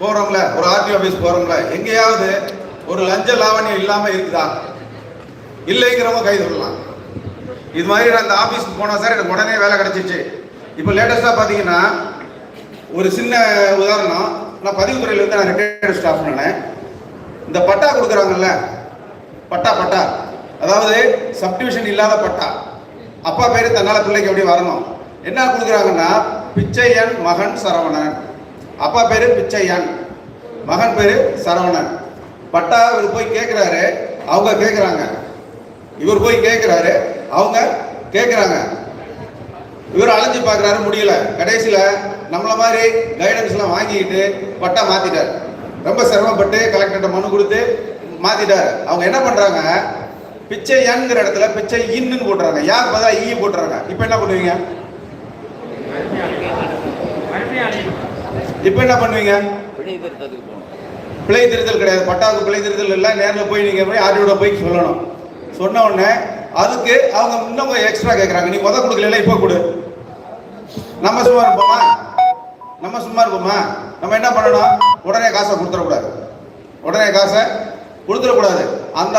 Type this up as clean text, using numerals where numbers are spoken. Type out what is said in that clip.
போறோம்ல, ஒரு RTO office போறோம்ல, எங்கேயாவது ஒரு லஞ்ச லாவணியம் இல்லாம இருக்குதா? இல்லைங்கிறவங்க கைது சொல்லலாம். இது மாதிரி நான் அந்த ஆபீஸ்க்கு போனா சார் எனக்கு உடனே வேலை கிடைச்சிச்சு. இப்போ லேட்டஸ்டா பாத்தீங்கன்னா ஒரு சின்ன உதாரணம், நான் பதிவுத்துறையில இருந்து நான் ரிட்டையர்ட் ஸ்டாஃப். இந்த பட்டா கொடுக்குறாங்கல்ல, பட்டா அதாவது சப்டிவிஷன் இல்லாத பட்டா, அப்பா பேரு தன்னால பிள்ளைக்கு எப்படி வரணும், என்ன கொடுக்குறாங்கன்னா பிச்சையன் மகன் சரவணன், அப்பா பேரு பிச்சையன், மகன் பேரு சரவணன். பட்டா இவர் போய் கேட்கிறாரு, அவங்க கேட்கிறாங்க, இவர் போய் கேட்கிறாரு, அவங்க கேட்கிறாங்க. இவர் அலைஞ்சு பார்க்குறாரு, முடியல. கடைசியில் நம்மள மாதிரி கைடன்ஸ் எல்லாம் வாங்கிக்கிட்டு பட்டா மாத்திட்டார். ரொம்ப சிரமப்பட்டு கலெக்டர்கிட்ட மனு கொடுத்து மாத்திட்டார். அவங்க என்ன பண்றாங்க, பிச்சை என்கிற இடத்துல பிச்சை இன்னு போட்டுறாங்க, யார் பதிலா ஈ போட்டுறாங்க. இப்போ என்ன பண்ணுவீங்க? இப்போ என்ன பண்ணுவீங்க? பிழை திருத்தல் கிடையாது, பட்டாவுக்கு பிழை திருத்தல் இல்லை. நேரில் போய் நீங்க போய் ஆர்டிஓட போய் சொல்லணும். சொன்ன உடனே அதுக்கு அவங்க இன்னும் எக்ஸ்ட்ரா கேட்குறாங்க, நீ முத கொடுக்கல இப்போ கொடு. நம்ம சும்மா இருப்போமா? நம்ம என்ன பண்ணணும்? உடனே காசை கொடுத்துடக்கூடாது. அந்த